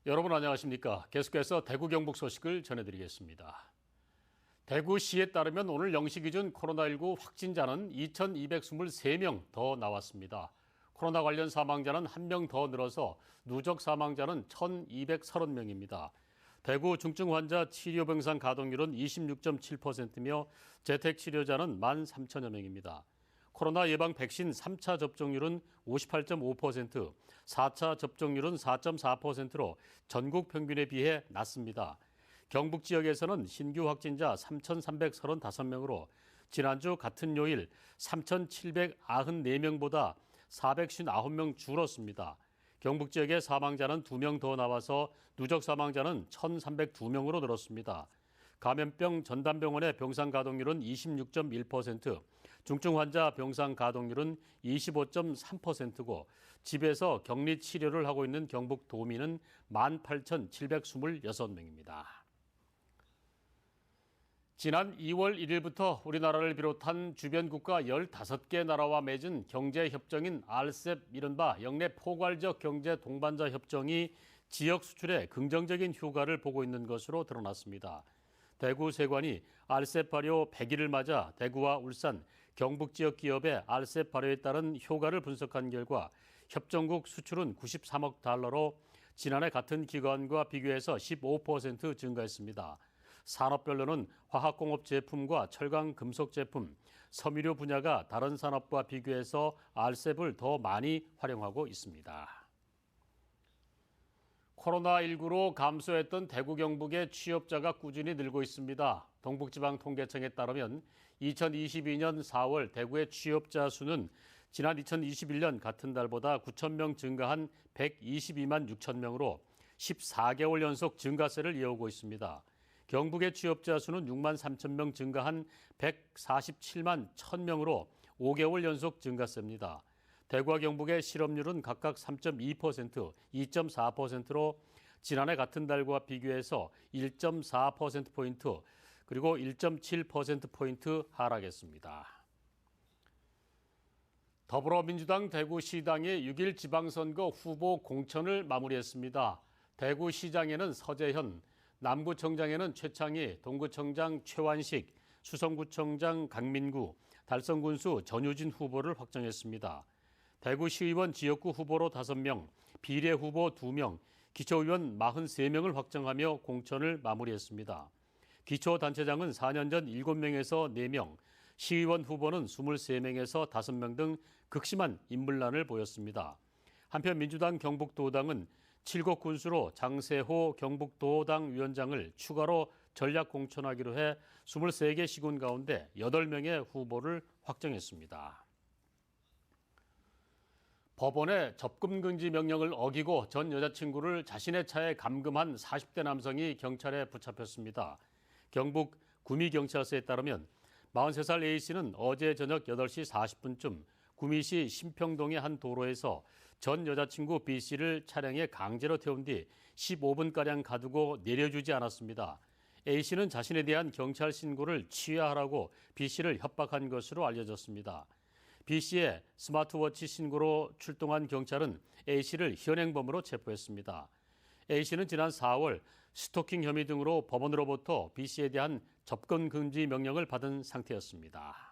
여러분 안녕하십니까? 계속해서 대구 경북 소식을 전해드리겠습니다. 대구시에 따르면 오늘 0시 기준 코로나19 확진자는 2,223명 더 나왔습니다. 코로나 관련 사망자는 1명 더 늘어서 누적 사망자는 1,230명입니다. 대구 중증 환자 치료 병상 가동률은 26.7%며 재택 치료자는 13,000여 명입니다. 코로나 예방 백신 3차 접종률은 58.5%, 4차 접종률은 4.4%로 전국 평균에 비해 낮습니다. 경북 지역에서는 신규 확진자 3,335명으로 지난주 같은 요일 3,794명보다 459명 줄었습니다. 경북 지역의 사망자는 2명 더 나와서 누적 사망자는 1,302명으로 늘었습니다. 감염병 전담병원의 병상 가동률은 26.1%, 중증 환자 병상 가동률은 25.3%고 집에서 격리 치료를 하고 있는 경북 도민은 18,726명입니다. 지난 2월 1일부터 우리나라를 비롯한 주변 국가 15개 나라와 맺은 경제협정인 RCEP 이른바 영내 포괄적 경제 동반자 협정이 지역 수출에 긍정적인 효과를 보고 있는 것으로 드러났습니다. 대구세관이 RCEP 발효 100일을 맞아 대구와 울산, 경북 지역 기업의 RCEP 발효에 따른 효과를 분석한 결과 협정국 수출은 93억 달러로 지난해 같은 기간과 비교해서 15% 증가했습니다. 산업별로는 화학공업 제품과 철강 금속 제품, 섬유료 분야가 다른 산업과 비교해서 RCEP을 더 많이 활용하고 있습니다. 코로나19로 감소했던 대구 경북의 취업자가 꾸준히 늘고 있습니다. 동북지방통계청에 따르면 2022년 4월 대구의 취업자 수는 지난 2021년 같은 달보다 9,000명 증가한 122만 6천 명으로 14개월 연속 증가세를 이어오고 있습니다. 경북의 취업자 수는 6만 3천 명 증가한 147만 1,000명으로 5개월 연속 증가세입니다. 대구와 경북의 실업률은 각각 3.2%, 2.4%로 지난해 같은 달과 비교해서 1.4%포인트 그리고 1.7%포인트 하락했습니다. 더불어민주당 대구시당이 6일 지방선거 후보 공천을 마무리했습니다. 대구시장에는 서재현, 남구청장에는 최창희, 동구청장 최완식, 수성구청장 강민구, 달성군수 전유진 후보를 확정했습니다. 대구시의원 지역구 후보로 5명, 비례후보 2명, 기초의원 43명을 확정하며 공천을 마무리했습니다. 기초단체장은 4년 전 7명에서 4명, 시의원 후보는 23명에서 5명 등 극심한 인물난을 보였습니다. 한편 민주당 경북도당은 7곡 군수로 장세호 경북도당 위원장을 추가로 전략 공천하기로 해 23개 시군 가운데 8명의 후보를 확정했습니다. 법원의 접근 금지 명령을 어기고 전 여자친구를 자신의 차에 감금한 40대 남성이 경찰에 붙잡혔습니다. 경북 구미경찰서에 따르면 43살 A씨는 어제 저녁 8시 40분쯤 구미시 신평동의 한 도로에서 전 여자친구 B씨를 차량에 강제로 태운 뒤 15분가량 가두고 내려주지 않았습니다. A씨는 자신에 대한 경찰 신고를 취하하라고 B씨를 협박한 것으로 알려졌습니다. B씨의 스마트워치 신고로 출동한 경찰은 A씨를 현행범으로 체포했습니다. A씨는 지난 4월 스토킹 혐의 등으로 법원으로부터 B씨에 대한 접근 금지 명령을 받은 상태였습니다.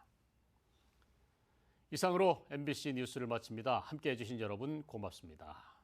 이상으로 MBC 뉴스를 마칩니다. 함께해 주신 여러분 고맙습니다.